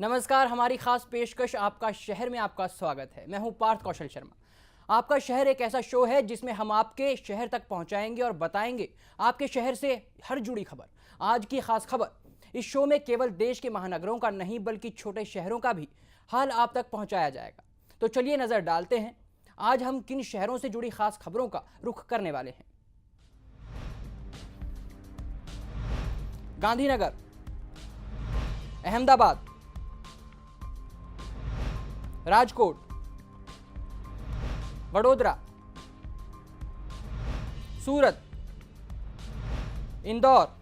नमस्कार, हमारी खास पेशकश आपका शहर में आपका स्वागत है। मैं हूं पार्थ कौशल शर्मा। आपका शहर एक ऐसा शो है जिसमें हम आपके शहर तक पहुंचाएंगे और बताएंगे आपके शहर से हर जुड़ी खबर। आज की खास खबर, इस शो में केवल देश के महानगरों का नहीं बल्कि छोटे शहरों का भी हाल आप तक पहुंचाया जाएगा। तो चलिए नजर डालते हैं आज हम किन शहरों से जुड़ी खास खबरों का रुख करने वाले हैं। गांधीनगर, अहमदाबाद, राजकोट, वडोदरा, सूरत, इंदौर,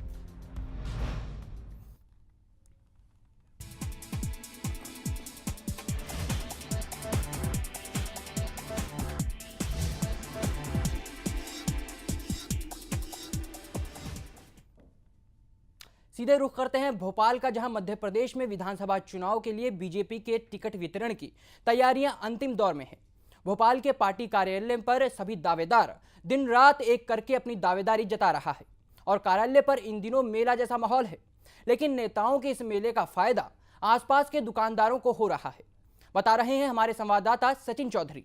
सीधे रुख करते हैं भोपाल का, जहां मध्य प्रदेश में विधानसभा चुनाव के लिए बीजेपी के टिकट वितरण की तैयारियां अंतिम दौर में हैं। भोपाल के पार्टी कार्यालय पर सभी दावेदार दिन रात एक करके अपनी दावेदारी जता रहा है और कार्यालय पर इन दिनों मेला जैसा माहौल है। लेकिन नेताओं के इस मेले का फायदा आसपास के दुकानदारों को हो रहा है, बता रहे हैं हमारे संवाददाता सचिन चौधरी।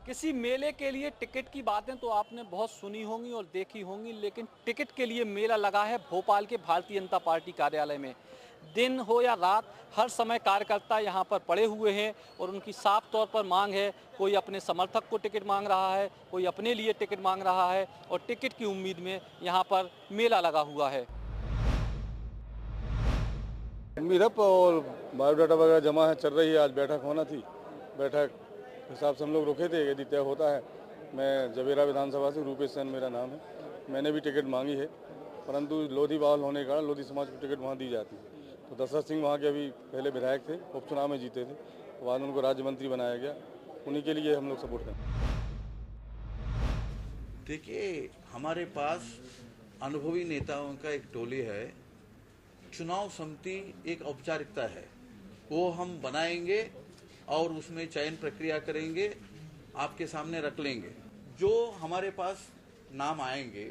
किसी मेले के लिए टिकट की बातें तो आपने बहुत सुनी होंगी और देखी होंगी, लेकिन टिकट के लिए मेला लगा है भोपाल के भारतीय जनता पार्टी कार्यालय में। दिन हो या रात, हर समय कार्यकर्ता यहां पर पड़े हुए हैं और उनकी साफ तौर पर मांग है। कोई अपने समर्थक को टिकट मांग रहा है, कोई अपने लिए टिकट मांग रहा है और टिकट की उम्मीद में यहाँ पर मेला लगा हुआ है। मीरअप और बायोडाटा वगैरह जमा है, चल रही है। आज बैठक होना थी, बैठक हिसाब से हम लोग रुके थे। यदि तय होता है, मैं जवेरा विधानसभा से, रूपेश सेन मेरा नाम है, मैंने भी टिकट मांगी है, परंतु लोधी बावल होने के कारण लोधी समाज को टिकट वहाँ दी जाती है। तो दशरथ सिंह वहाँ के अभी पहले विधायक थे, उपचुनाव में जीते थे, बाद में उनको राज्य मंत्री बनाया गया, उन्हीं के लिए हम लोग सपोर्ट करें। देखिए, हमारे पास अनुभवी नेताओं का एक टोली है। चुनाव समिति एक औपचारिकता है, वो हम बनाएंगे और उसमें चयन प्रक्रिया करेंगे, आपके सामने रख लेंगे। जो हमारे पास नाम आएंगे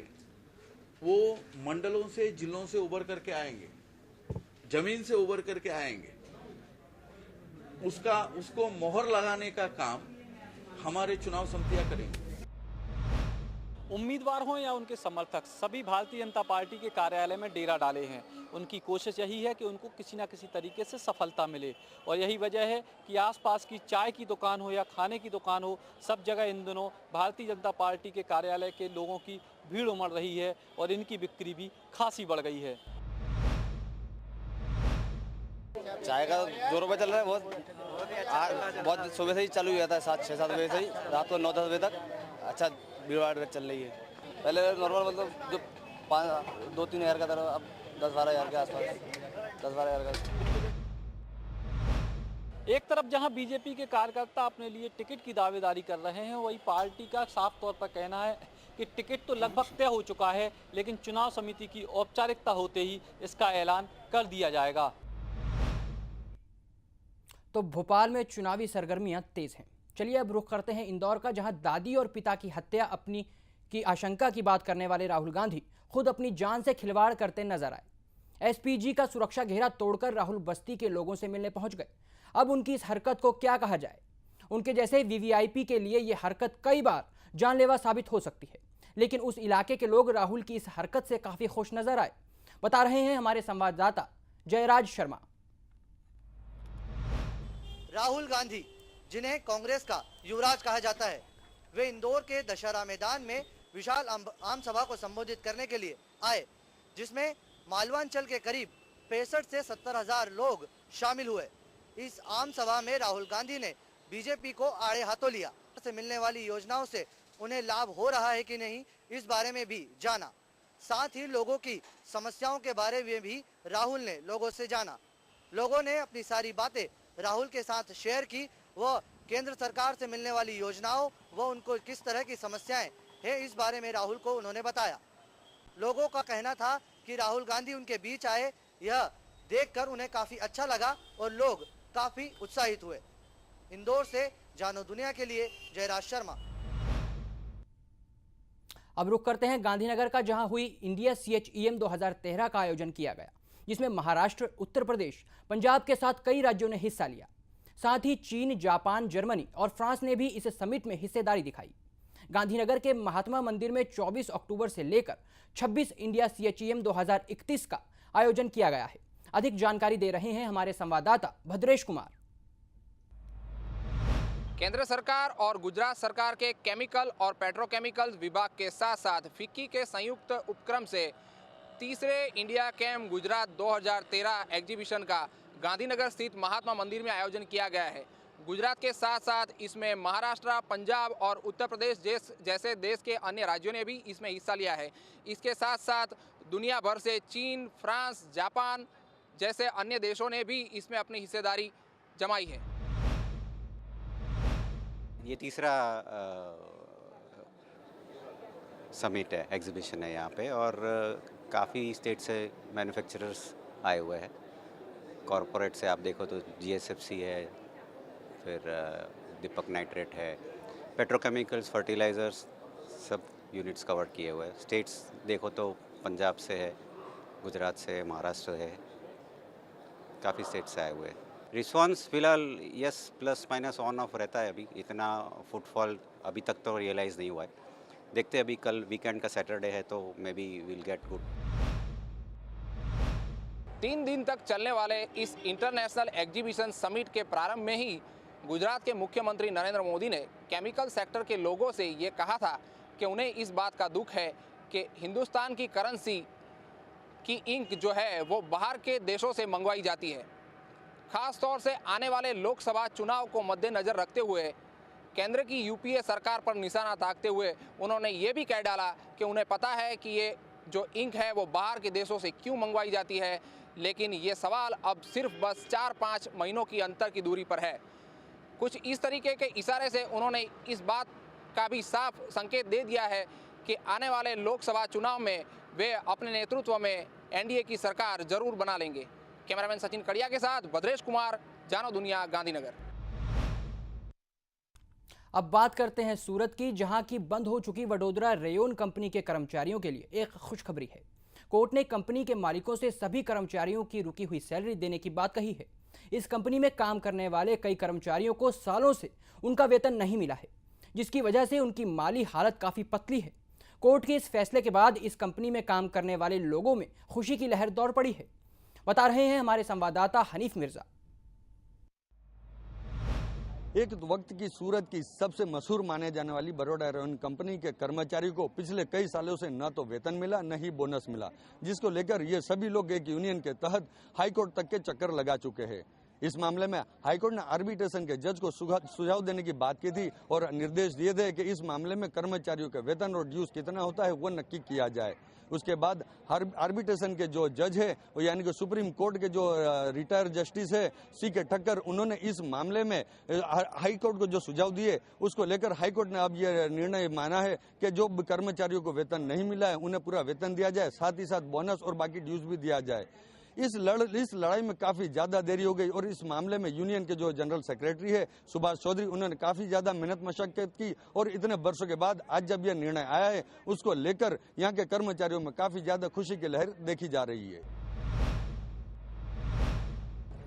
वो मंडलों से, जिलों से उभर करके आएंगे, जमीन से उभर करके आएंगे। उसको मोहर लगाने का काम हमारे चुनाव समितियां करेंगे। उम्मीदवार हों या उनके समर्थक, सभी भारतीय जनता पार्टी के कार्यालय में डेरा डाले हैं। उनकी कोशिश यही है कि उनको किसी न किसी तरीके से सफलता मिले और यही वजह है कि आसपास की चाय की दुकान हो या खाने की दुकान हो, सब जगह इन दिनों भारतीय जनता पार्टी के कार्यालय के लोगों की भीड़ उमड़ रही है और इनकी बिक्री भी खासी बढ़ गई है। चाय का जोरों पे चल रहा है, बहुत सुबह से ही चालू हो जाता है, 7-6-7 बजे से ही रात को 9-10 बजे तक अच्छा भीड़ चल रही है। पहले नॉर्मल मतलब जो 2-3 हज़ार का था, अब 10-12 हज़ार के आसपास, 10-12 हज़ार का। एक तरफ जहां बीजेपी के कार्यकर्ता अपने लिए टिकट की दावेदारी कर रहे हैं, वही पार्टी का साफ तौर पर कहना है कि टिकट तो लगभग तय हो चुका है, लेकिन चुनाव समिति की औपचारिकता होते ही इसका ऐलान कर दिया जाएगा। तो भोपाल में चुनावी सरगर्मियां तेज हैं। चलिए अब रुख करते हैं इंदौर का, जहां दादी और पिता की हत्या अपनी की आशंका की बात करने वाले राहुल गांधी खुद अपनी जान से खिलवाड़ करते नजर आए। एसपीजी का सुरक्षा घेरा तोड़कर राहुल बस्ती के लोगों से मिलने पहुंच गए। अब उनकी इस हरकत को क्या कहा जाए? उनके जैसे वीवीआईपी के लिए यह हरकत कई बार जानलेवा साबित हो सकती है, लेकिन उस इलाके के लोग राहुल की इस हरकत से काफी खुश नजर आए, बता रहे हैं हमारे संवाददाता जयराज शर्मा। राहुल गांधी, जिन्हें कांग्रेस का युवराज कहा जाता है, वे इंदौर के दशहरा मैदान में विशाल आम सभा को संबोधित करने के लिए आए, जिसमें मालवांचल के करीब 65 से 70 हज़ार लोग शामिल हुए। इस आम सभा में राहुल गांधी ने बीजेपी को आड़े हाथों लिया। से मिलने वाली योजनाओं से उन्हें लाभ हो रहा है कि नहीं, इस बारे में भी जाना। साथ ही लोगों की समस्याओं के बारे में भी राहुल ने लोगों से जाना। लोगों ने अपनी सारी बातें राहुल के साथ शेयर की। वह केंद्र सरकार से मिलने वाली योजनाओं व उनको किस तरह की समस्याएं हैं, इस बारे में राहुल को उन्होंने बताया। लोगों का कहना था कि राहुल गांधी उनके बीच आए, यह देखकर उन्हें काफी अच्छा लगा और लोग काफी उत्साहित हुए। इंदौर से जानो दुनिया के लिए जयराज शर्मा। अब रुख करते हैं गांधीनगर का, जहां हुई इंडिया CHEM 2013 का आयोजन किया गया। जिसमें महाराष्ट्र, उत्तर प्रदेश, पंजाब के साथ कई राज्यों ने हिस्सा लिया। साथ ही चीन, जापान, जर्मनी और फ्रांस ने भी इस समिट में हिस्सेदारी दिखाई। गांधीनगर के महात्मा मंदिर में 24 अक्टूबर से लेकर 26 इंडिया CHEM 2031 का आयोजन किया गया है। अधिक जानकारी दे रहे हैं हमारे संवाददाता भद्रेश कुमार। केंद्र सरकार और गुजरात सरकार के केमिकल और पेट्रोकेमिकल्स विभाग के साथ साथ फिक्की के संयुक्त उपक्रम से तीसरे इंडिया केम गुजरात 2013 एग्जीबिशन का गांधीनगर स्थित महात्मा मंदिर में आयोजन किया गया है। गुजरात के साथ साथ इसमें महाराष्ट्र, पंजाब और उत्तर प्रदेश जैसे देश के अन्य राज्यों ने भी इसमें हिस्सा लिया है। इसके साथ साथ दुनिया भर से चीन, फ्रांस, जापान जैसे अन्य देशों ने भी इसमें अपनी हिस्सेदारी जमाई है। ये तीसरा समिट है, एग्जीबिशन है यहाँ पे, और काफ़ी स्टेट से मैन्युफैक्चरर्स आए हुए हैं। कॉरपोरेट से आप देखो तो GSFC है, फिर दीपक नाइट्रेट है, पेट्रोकेमिकल्स, फर्टिलाइजर्स, सब यूनिट्स कवर किए हुए हैं। स्टेट्स देखो तो पंजाब से है, गुजरात से, महाराष्ट्र है, काफ़ी स्टेट्स से आए हुए हैं। रिस्पॉन्स फिलहाल yes plus minus on off रहता है। अभी इतना फुटफॉल अभी तक तो रियलाइज़ नहीं हुआ है। देखते हैं, अभी कल वीकेंड का सैटरडे है तो may be will get good. 3 दिन तक चलने वाले इस इंटरनेशनल एग्जीबिशन समिट के प्रारंभ में ही गुजरात के मुख्यमंत्री नरेंद्र मोदी ने केमिकल सेक्टर के लोगों से ये कहा था कि उन्हें इस बात का दुख है कि हिंदुस्तान की करेंसी की इंक जो है वो बाहर के देशों से मंगवाई जाती है। खास तौर से आने वाले लोकसभा चुनाव को मद्देनज़र रखते हुए केंद्र की UPA सरकार पर निशाना ताकते हुए उन्होंने ये भी कह डाला कि उन्हें पता है कि ये जो इंक है वो बाहर के देशों से क्यों मंगवाई जाती है, लेकिन ये सवाल अब सिर्फ बस 4-5 महीनों की अंतर की दूरी पर है। कुछ इस तरीके के इशारे से उन्होंने इस बात का भी साफ संकेत दे दिया है कि आने वाले लोकसभा चुनाव में वे अपने नेतृत्व में NDA की सरकार जरूर बना लेंगे। कैमरामैन सचिन कड़िया के साथ भद्रेश कुमार, जानो दुनिया, गांधीनगर। अब बात करते हैं सूरत की, जहां की बंद हो चुकी वडोदरा रेयोन कंपनी के कर्मचारियों के लिए एक खुशखबरी है। कोर्ट ने कंपनी के मालिकों से सभी कर्मचारियों की रुकी हुई सैलरी देने की बात कही है। इस कंपनी में काम करने वाले कई कर्मचारियों को सालों से उनका वेतन नहीं मिला है, जिसकी वजह से उनकी माली हालत काफ़ी पतली है। कोर्ट के इस फैसले के बाद इस कंपनी में काम करने वाले लोगों में खुशी की लहर दौड़ पड़ी है, बता रहे हैं हमारे संवाददाता हनीफ मिर्जा। एक वक्त की सूरत की सबसे मशहूर माने जाने वाली बड़ोदा रेयोन कंपनी के कर्मचारी को पिछले कई सालों से न तो वेतन मिला न ही बोनस मिला, जिसको लेकर ये सभी लोग एक यूनियन के तहत हाईकोर्ट तक के चक्कर लगा चुके हैं। इस मामले में हाईकोर्ट ने आर्बिट्रेशन के जज को सुझाव देने की बात की थी और निर्देश दिए थे कि इस मामले में कर्मचारियों के वेतन और ड्यूज कितना होता है वो नक्की किया जाए। उसके बाद आर्बिट्रेशन के जो जज है यानी कि सुप्रीम कोर्ट के जो रिटायर जस्टिस है CK ठक्कर, उन्होंने इस मामले में हाई कोर्ट को जो सुझाव दिए उसको लेकर हाई कोर्ट ने अब ये निर्णय माना है कि जो कर्मचारियों को वेतन नहीं मिला है उन्हें पूरा वेतन दिया जाए, साथ ही साथ बोनस और बाकी ड्यूज भी दिया जाए। इस लड़ाई में काफी ज्यादा देरी हो गई और इस मामले में यूनियन के जो जनरल सेक्रेटरी है सुभाष चौधरी, उन्होंने काफी ज्यादा मेहनत मशक्कत की और इतने वर्षों के बाद आज जब यह निर्णय आया है उसको लेकर यहाँ के कर्मचारियों में काफी ज्यादा खुशी की लहर देखी जा रही है।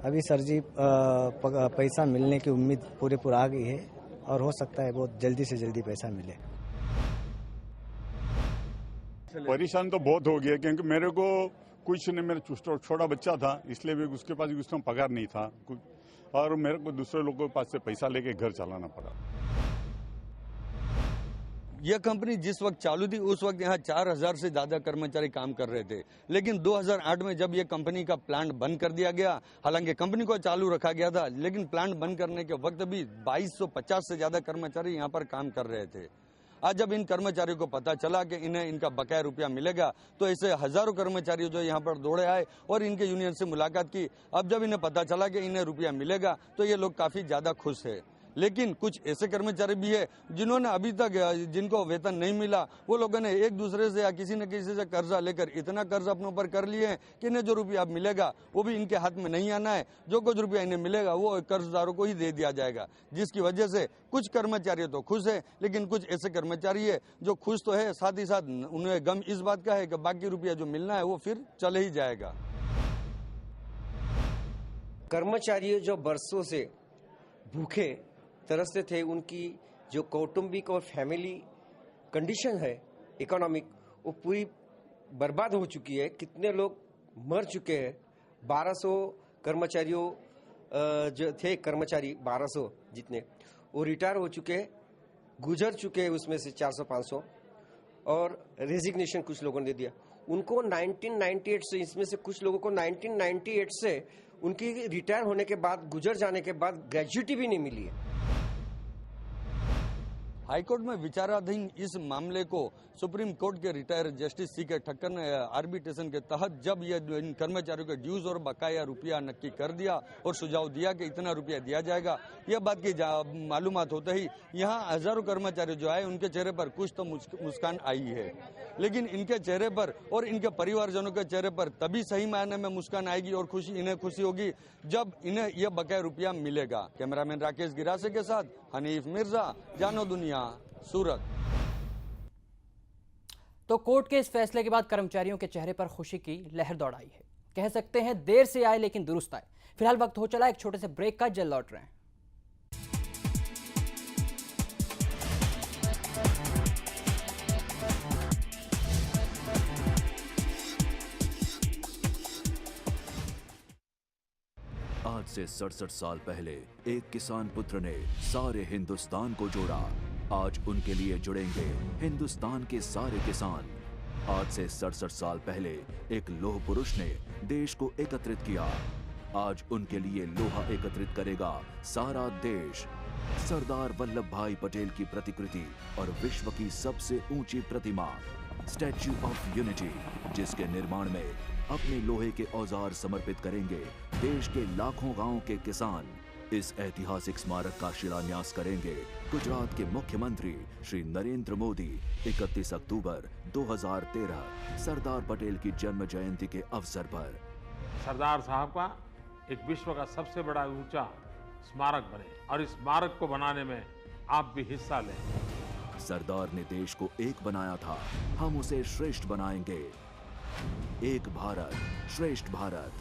अभी सर जी पैसा मिलने की उम्मीद पूरी आ गई है और हो सकता है बहुत जल्दी से जल्दी पैसा मिले। परेशान तो बहुत हो गया क्योंकि मेरे को कुछ नहीं, मेरा छोटा बच्चा था इसलिए भी उसके पास उसका पगार नहीं था और मेरे को दूसरे लोगों के पास से पैसा लेके घर चलाना पड़ा। यह कंपनी जिस वक्त चालू थी उस वक्त यहाँ 4000 से ज्यादा कर्मचारी काम कर रहे थे, लेकिन 2008 में जब यह कंपनी का प्लांट बंद कर दिया गया, हालांकि कंपनी को चालू रखा गया था लेकिन प्लांट बंद करने के वक्त भी 2250 से ज्यादा कर्मचारी यहाँ पर काम कर रहे थे। आज जब इन कर्मचारियों को पता चला कि इन्हें इनका बकाया रुपया मिलेगा तो ऐसे हजारों कर्मचारी जो यहाँ पर दौड़े आए और इनके यूनियन से मुलाकात की। अब जब इन्हें पता चला कि इन्हें रुपया मिलेगा तो ये लोग काफी ज्यादा खुश है। लेकिन कुछ ऐसे कर्मचारी भी है जिन्होंने अभी तक जिनको वेतन नहीं मिला, वो लोगों ने एक दूसरे से या किसी न किसी से कर्जा लेकर इतना कर्ज अपने ऊपर कर लिए हैं कि इन्हें जो रुपया मिलेगा वो भी इनके हाथ में नहीं आना है। जो कुछ रुपया इन्हें मिलेगा वो कर्जदारों को ही दे दिया जाएगा, जिसकी वजह से कुछ कर्मचारी तो खुश है लेकिन कुछ ऐसे कर्मचारी है जो खुश तो है, साथ ही साथ उन्हें गम इस बात का है कि बाकी रुपया जो मिलना है वो फिर चले ही जाएगा। कर्मचारी जो बरसों से भूखे तरसते थे, उनकी जो कौटुंबिक और फैमिली कंडीशन है इकोनॉमिक, वो पूरी बर्बाद हो चुकी है। कितने लोग मर चुके हैं। 1200 कर्मचारियों जो थे कर्मचारी 1200 जितने, वो रिटायर हो चुके हैं, गुजर चुके हैं उसमें से 400-500, और रेजिग्नेशन कुछ लोगों ने दे दिया। उनको 1998 से, इसमें से कुछ लोगों को 1998 से उनकी रिटायर होने के बाद, गुजर जाने के बाद ग्रेजुइटी भी नहीं मिली है। हाईकोर्ट में विचाराधीन इस मामले को सुप्रीम कोर्ट के रिटायर्ड जस्टिस सी.के. ठक्कर ने आर्बिट्रेशन के तहत जब ये इन कर्मचारियों के ड्यूज और बकाया रुपया नक्की कर दिया और सुझाव दिया कि इतना रुपया दिया जाएगा, यह बात की मालूमात होते ही यहाँ हजारों कर्मचारी जो आए उनके चेहरे पर कुछ तो मुस्कान आई है। लेकिन इनके चेहरे पर और इनके परिवारजनों के चेहरे पर तभी सही मायने में मुस्कान आएगी और इन्हें खुशी होगी जब इन्हें यह बकाया रुपया मिलेगा। कैमरामैन राकेश गिरासे के साथ हनीफ मिर्जा, जानो दुनिया, सूरत। तो कोर्ट के इस फैसले के बाद कर्मचारियों के चेहरे पर खुशी की लहर दौड़ आई है। कह सकते हैं देर से आए लेकिन दुरुस्त आए। फिलहाल वक्त हो चला एक छोटे से ब्रेक का, जल्द लौट रहे हैं। आज से 67 साल पहले एक किसान पुत्र ने सारे हिंदुस्तान को जोड़ा। आज उनके लिए जुड़ेंगे हिंदुस्तान के सारे किसान। आज से 67 साल पहले एक लौह पुरुष ने देश को एकत्रित किया। आज उनके लिए लोहा एकत्रित करेगा सारा देश। सरदार वल्लभ भाई पटेल की प्रतिकृति और विश्व की सबसे ऊंची प्रतिमा स्टैच्यू ऑफ यूनिटी, जिसके निर्माण में अपने लोहे के औजार समर्पित करेंगे देश के लाखों गांव के किसान। इस ऐतिहासिक स्मारक का शिलान्यास करेंगे गुजरात के मुख्यमंत्री श्री नरेंद्र मोदी 31 अक्टूबर 2013 सरदार पटेल की जन्म जयंती के अवसर पर। सरदार साहब का एक विश्व का सबसे बड़ा ऊंचा स्मारक बने और इस स्मारक को बनाने में आप भी हिस्सा लें। सरदार ने देश को एक बनाया था, हम उसे श्रेष्ठ बनाएंगे। एक भारत श्रेष्ठ भारत।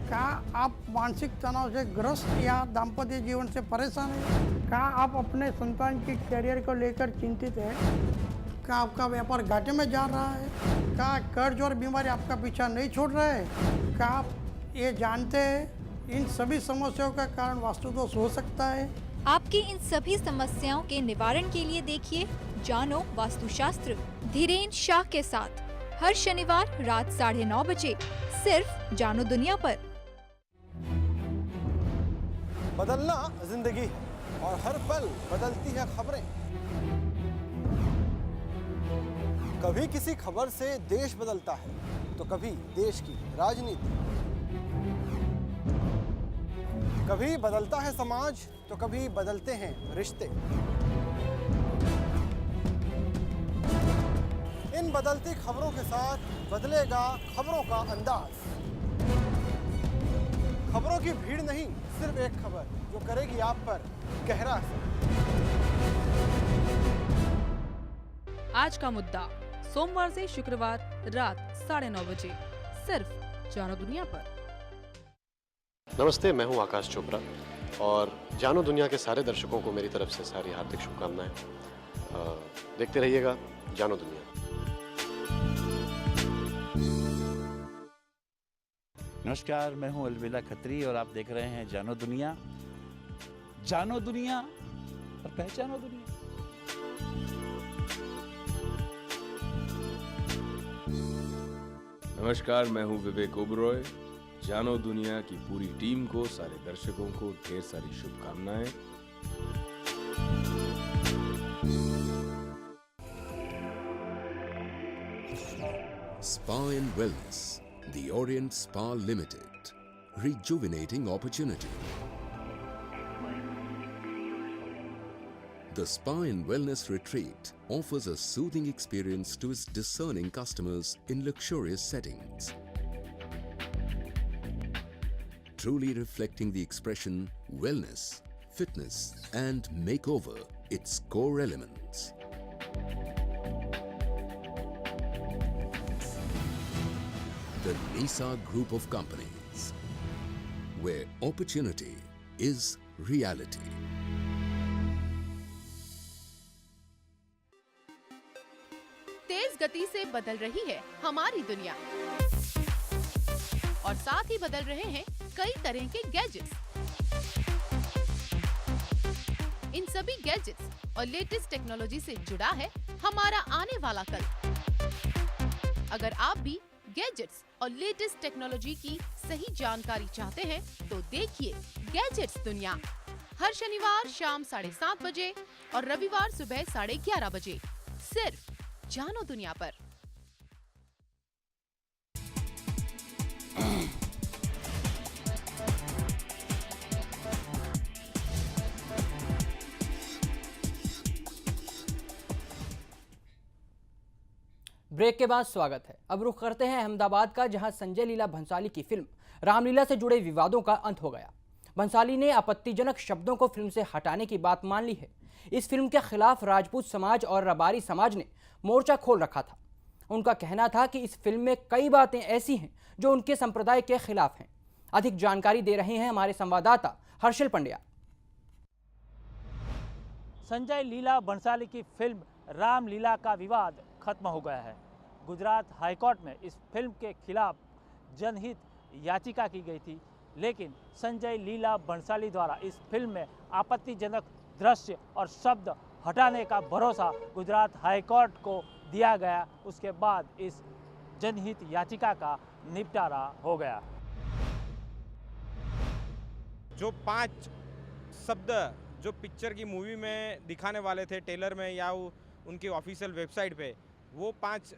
क्या आप मानसिक तनाव से ग्रस्त या दाम्पत्य जीवन से परेशान हैं? क्या आप अपने संतान की करियर को लेकर चिंतित हैं? क्या आपका व्यापार घाटे में जा रहा है? क्या कर्ज और बीमारी आपका पीछा नहीं छोड़ रहा है? क्या आप ये जानते हैं इन सभी समस्याओं का कारण वास्तु दोष हो सकता है? आपकी इन सभी समस्याओं के निवारण के लिए देखिए जानो वास्तुशास्त्र धीरेन शाह के साथ हर शनिवार रात 9:30 बजे सिर्फ जानो दुनिया पर। बदलना जिंदगी है और हर पल बदलती है खबरें। कभी किसी खबर से देश बदलता है तो कभी देश की राजनीति, कभी बदलता है समाज तो कभी बदलते हैं रिश्ते। इन बदलती खबरों के साथ बदलेगा खबरों का अंदाज। खबरों की भीड़ नहीं, सिर्फ एक खबर जो करेगी आप पर गहरा असर। आज का मुद्दा सोमवार से शुक्रवार रात 9:30 बजे सिर्फ जानो दुनिया पर। नमस्ते, मैं हूं आकाश चोपड़ा और जानो दुनिया के सारे दर्शकों को मेरी तरफ से सारी हार्दिक शुभकामनाएं। देखते रहिएगा जानो दुनिया। नमस्कार, मैं हूं अलविदा खत्री और आप देख रहे हैं जानो दुनिया। जानो दुनिया और पहचानो दुनिया। नमस्कार, मैं हूं विवेक ओबरॉय। जानो दुनिया की पूरी टीम को, सारे दर्शकों को ढेर सारी शुभकामनाएं। Spa and Wellness, the Orient Spa Limited, rejuvenating opportunity. The Spa and Wellness Retreat offers a soothing experience to its discerning customers in luxurious settings. Truly reflecting the expression wellness, fitness and makeover, its core elements. The NISA Group of Companies. where opportunity is reality. तेज गति से बदल रही है हमारी दुनिया और साथ ही बदल रहे हैं कई तरह के गैजेट्स। इन सभी गैजेट्स और लेटेस्ट टेक्नोलॉजी से जुड़ा है हमारा आने वाला कल। अगर आप भी गैजेट्स और लेटेस्ट टेक्नोलॉजी की सही जानकारी चाहते हैं तो देखिए गैजेट्स दुनिया, हर शनिवार शाम 7:30 बजे और रविवार सुबह 11:30 बजे, सिर्फ जानो दुनिया पर। ब्रेक के बाद स्वागत है। अब रुख करते हैं अहमदाबाद का, जहां संजय लीला भंसाली की फिल्म रामलीला से जुड़े विवादों का अंत हो गया। भंसाली ने आपत्तिजनक शब्दों को फिल्म से हटाने की बात मान ली है। इस फिल्म के खिलाफ राजपूत समाज और रबारी समाज ने मोर्चा खोल रखा था। उनका कहना था कि इस फिल्म में कई बातें ऐसी हैं जो उनके संप्रदाय के खिलाफ हैं। अधिक जानकारी दे रहे हैं हमारे संवाददाता हर्षल पंड्या। संजय लीला भंसाली की फिल्म रामलीला का विवाद खत्म हो गया है। गुजरात हाईकोर्ट में इस फिल्म के खिलाफ जनहित याचिका की गई थी, लेकिन संजय लीला भंसाली द्वारा इस फिल्म में आपत्तिजनक दृश्य और शब्द हटाने का भरोसा गुजरात हाईकोर्ट को दिया गया। उसके बाद इस जनहित याचिका का निपटारा हो गया। जो 5 शब्द जो पिक्चर की मूवी में दिखाने वाले थे टेलर में या उनकी ऑफिशियल वेबसाइट पे, वो 5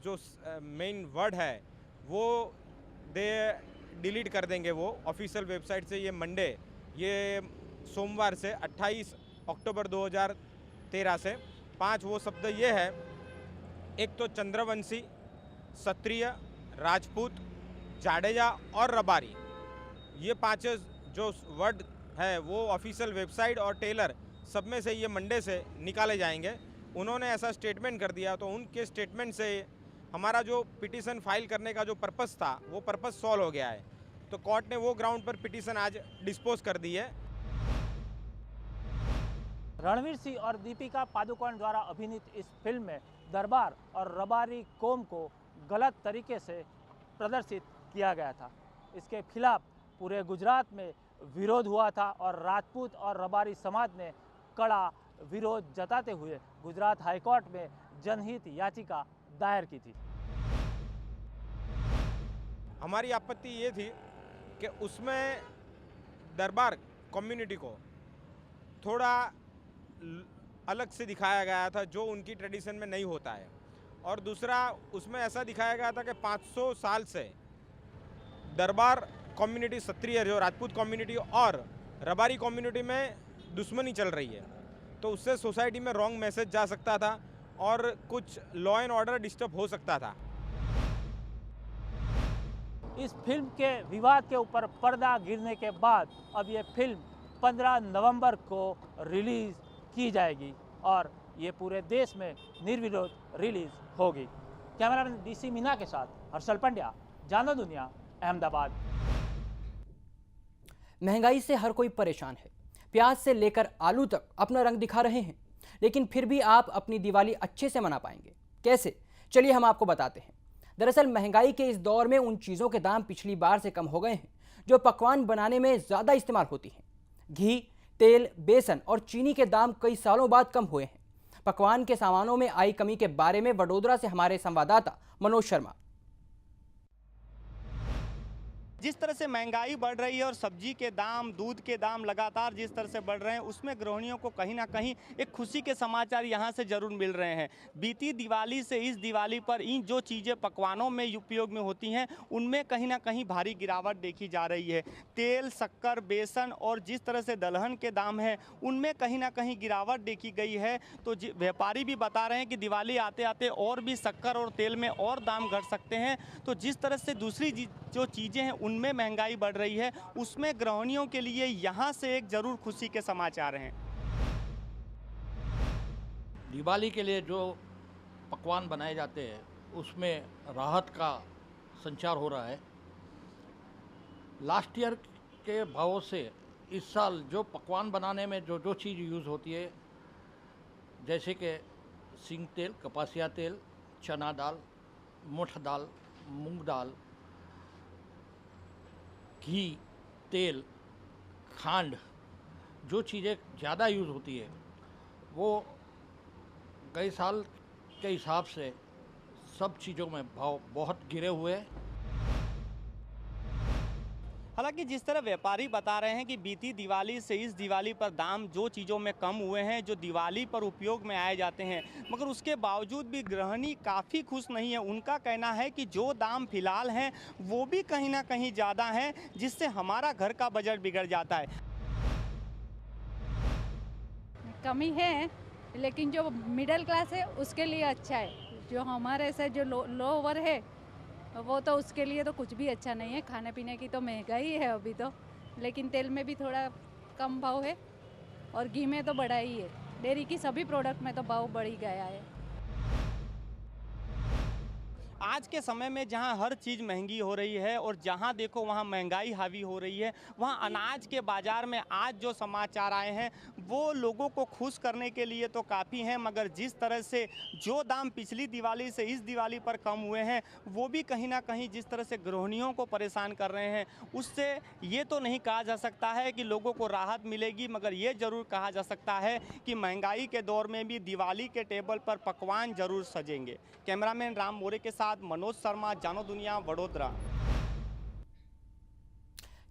जो मेन वर्ड है वो दे डिलीट कर देंगे वो ऑफिशियल वेबसाइट से। ये मंडे, ये सोमवार से 28 अक्टूबर 2013 से 5 वो शब्द ये है। एक तो चंद्रवंशी, क्षत्रिय, राजपूत, जाडेजा और रबारी, ये 5 जो वर्ड है वो ऑफिशियल वेबसाइट और टेलर सब में से ये मंडे से निकाले जाएंगे। उन्होंने ऐसा स्टेटमेंट कर दिया, तो उनके स्टेटमेंट से हमारा जो पिटीशन फाइल करने का जो पर्पस था वो पर्पस सॉल्व हो गया है। तो कोर्ट ने वो ग्राउंड पर पिटीशन आज डिस्पोज कर दी है। रणवीर सिंह और दीपिका पादुकोण द्वारा अभिनीत इस फिल्म में दरबार और रबारी कौम को गलत तरीके से प्रदर्शित किया गया था। इसके खिलाफ पूरे गुजरात में विरोध हुआ था और राजपूत और रबारी समाज ने कड़ा विरोध जताते हुए गुजरात हाईकोर्ट में जनहित याचिका दायर की थी। हमारी आपत्ति ये थी कि उसमें दरबार कम्युनिटी को थोड़ा अलग से दिखाया गया था, जो उनकी ट्रेडिशन में नहीं होता है। और दूसरा, उसमें ऐसा दिखाया गया था कि 500 साल से दरबार कम्युनिटी, क्षत्रिय जो राजपूत कम्युनिटी और रबारी कम्युनिटी में दुश्मनी चल रही है, तो उससे सोसाइटी में रॉन्ग मैसेज जा सकता था और कुछ लॉ एंड ऑर्डर डिस्टर्ब हो सकता था। इस फिल्म के विवाद के ऊपर पर्दा गिरने के बाद अब ये फिल्म 15 नवंबर को रिलीज की जाएगी और ये पूरे देश में निर्विरोध रिलीज होगी। कैमरामैन DC मीना के साथ हर्षल पंड्या, जानो दुनिया, अहमदाबाद। महंगाई से हर कोई परेशान है। प्याज से लेकर आलू तक अपना रंग दिखा रहे हैं, लेकिन फिर भी आप अपनी दिवाली अच्छे से मना पाएंगे कैसे? चलिए हम आपको बताते हैं। दरअसल महंगाई के इस दौर में उन चीज़ों के दाम पिछली बार से कम हो गए हैं जो पकवान बनाने में ज़्यादा इस्तेमाल होती हैं। घी, तेल, बेसन और चीनी के दाम कई सालों बाद कम हुए हैं। पकवान के सामानों में आई कमी के बारे में वडोदरा से हमारे संवाददाता मनोज शर्मा। जिस तरह से महंगाई बढ़ रही है और सब्जी के दाम, दूध के दाम लगातार जिस तरह से बढ़ रहे हैं, उसमें गृहिणियों को कहीं ना कहीं एक खुशी के समाचार यहाँ से जरूर मिल रहे हैं। बीती दिवाली से इस दिवाली पर इन जो चीज़ें पकवानों में उपयोग में होती हैं, उनमें कहीं ना कहीं भारी गिरावट देखी जा रही है। तेल, शक्कर, बेसन और जिस तरह से दलहन के दाम हैं, उनमें कहीं ना कहीं गिरावट देखी गई है। तो व्यापारी भी बता रहे हैं कि दिवाली आते आते और भी शक्कर और तेल में और दाम घट सकते हैं। तो जिस तरह से दूसरी जो चीज़ें हैं उनमें महंगाई बढ़ रही है, उसमें गृहिणियों के लिए यहाँ से एक जरूर खुशी के समाचार हैं। दिवाली के लिए जो पकवान बनाए जाते हैं उसमें राहत का संचार हो रहा है। लास्ट ईयर के भावों से इस साल जो पकवान बनाने में जो जो चीज़ यूज़ होती है, जैसे कि सिंग तेल, कपासिया तेल, चना दाल, मोठ दाल, मूंग दाल, घी, तेल, खांड, जो चीज़ें ज़्यादा यूज़ होती है वो कई साल के हिसाब से सब चीज़ों में भाव बहुत गिरे हुए हैं। हालांकि जिस तरह व्यापारी बता रहे हैं कि बीती दिवाली से इस दिवाली पर दाम जो चीज़ों में कम हुए हैं, जो दिवाली पर उपयोग में आए जाते हैं, मगर उसके बावजूद भी गृहिणी काफ़ी खुश नहीं है। उनका कहना है कि जो दाम फिलहाल हैं वो भी कहीं ना कहीं ज़्यादा हैं, जिससे हमारा घर का बजट बिगड़ जाता है। कमी है, लेकिन जो मिडिल क्लास है उसके लिए अच्छा है। जो हमारे से जो लोअर है वो तो उसके लिए तो कुछ भी अच्छा नहीं है। खाने पीने की तो महंगाई है अभी तो, लेकिन तेल में भी थोड़ा कम भाव है और घी में तो बढ़ा ही है। डेयरी की सभी प्रोडक्ट में तो भाव बढ़ ही गया है। आज के समय में जहां हर चीज़ महंगी हो रही है और जहां देखो वहां महंगाई हावी हो रही है, वहां अनाज के बाज़ार में आज जो समाचार आए हैं वो लोगों को खुश करने के लिए तो काफ़ी हैं, मगर जिस तरह से जो दाम पिछली दिवाली से इस दिवाली पर कम हुए हैं वो भी कहीं ना कहीं जिस तरह से गृहिणियों को परेशान कर रहे हैं, उससे ये तो नहीं कहा जा सकता है कि लोगों को राहत मिलेगी, मगर ये ज़रूर कहा जा सकता है कि महंगाई के दौर में भी दिवाली के टेबल पर पकवान ज़रूर सजेंगे। कैमरामैन राम मोरे के साथ मनोज शर्मा, जानो दुनिया, वडोदरा।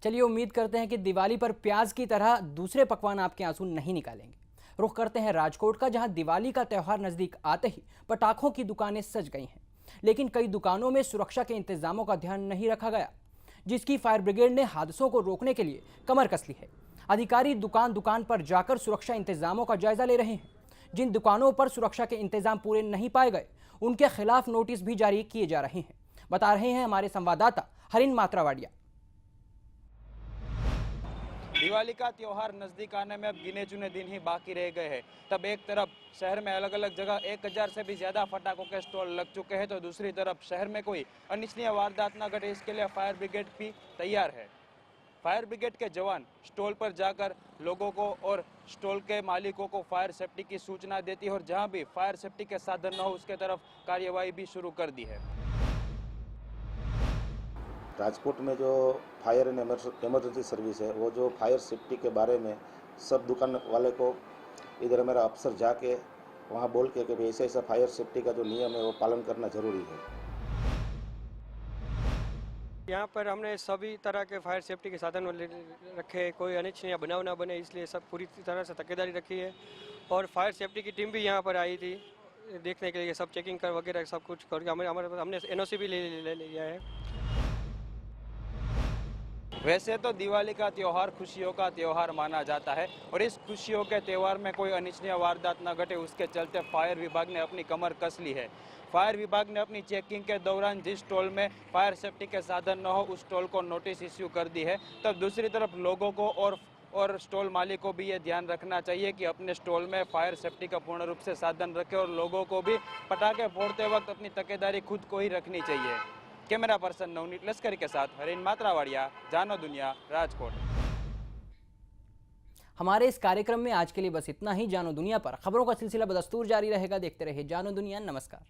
चलिए उम्मीद करते हैं कि दिवाली पर प्याज की तरह दूसरे पकवान आपके आंसू नहीं निकालेंगे। रुख करते हैं राजकोट का, जहां दिवाली का त्यौहार नजदीक आते ही पटाखों की दुकानें सज गई हैं, लेकिन कई दुकानों में सुरक्षा के इंतजामों का ध्यान नहीं रखा गया, जिसकी फायर ब्रिगेड ने हादसों को रोकने के लिए कमर कस ली है। अधिकारी दुकान दुकान पर जाकर सुरक्षा इंतजामों का जायजा ले रहे हैं। जिन दुकानों पर सुरक्षा के इंतजाम पूरे नहीं पाए गए उनके खिलाफ नोटिस भी जारी किए जा रहे हैं, बता रहे हैं हमारे संवाददाता हरिन मात्रावाडिया। दिवाली का त्योहार नजदीक आने में अब गिने चुने दिन ही बाकी रह गए हैं। तब एक तरफ शहर में अलग अलग जगह 1000 से भी ज्यादा पटाखों के स्टॉल लग चुके हैं, तो दूसरी तरफ शहर में कोई अनिच्छनीय वारदात न घटे इसके लिए फायर ब्रिगेड भी तैयार है। फायर ब्रिगेड के जवान स्टॉल पर जाकर लोगों को और स्टॉल के मालिकों को फायर सेफ्टी की सूचना देती है और जहां भी फायर सेफ्टी के साधन न हो उसके तरफ कार्यवाही भी शुरू कर दी है। राजकोट में जो फायर एंड इमरजेंसी सर्विस है, वो जो फायर सेफ्टी के बारे में सब दुकान वाले को इधर मेरा अफसर जाके वहाँ बोल के कि ऐसा ऐसा फायर सेफ्टी का जो नियम है वो पालन करना जरूरी है। यहाँ पर हमने सभी तरह के फायर सेफ्टी के साधन रखे, कोई अनिच्छनीय बनाव ना बने इसलिए सब पूरी तरह से तकेदारी रखी है। और फायर सेफ्टी की टीम भी यहाँ पर आई थी देखने के लिए, सब चेकिंग कर वगैरह सब कुछ करके हमने NOC भी ले लिया है। वैसे तो दिवाली का त्योहार खुशियों का त्योहार माना जाता है और इस खुशियों के त्योहार में कोई अनिच्छनीय वारदात न घटे उसके चलते फायर विभाग ने अपनी कमर कस ली है। फायर विभाग ने अपनी चेकिंग के दौरान जिस स्टॉल में फायर सेफ्टी के साधन न हो उस स्टॉल को नोटिस इश्यू कर दी है। तब दूसरी तरफ लोगों को और स्टॉल मालिक को भी ये ध्यान रखना चाहिए कि अपने स्टॉल में फायर सेफ्टी का पूर्ण रूप से साधन रखें और लोगों को भी पटाखे फोड़ते वक्त अपनी तकेदारी खुद को ही रखनी चाहिए। कैमरा पर्सन नवनीत लश्करी के साथ हरिन मात्रावाडिया, जानो दुनिया, राजकोट। हमारे इस कार्यक्रम में आज के लिए बस इतना ही। जानो दुनिया पर खबरों का सिलसिला बदस्तूर जारी रहेगा। देखते रहिए जानो दुनिया। नमस्कार।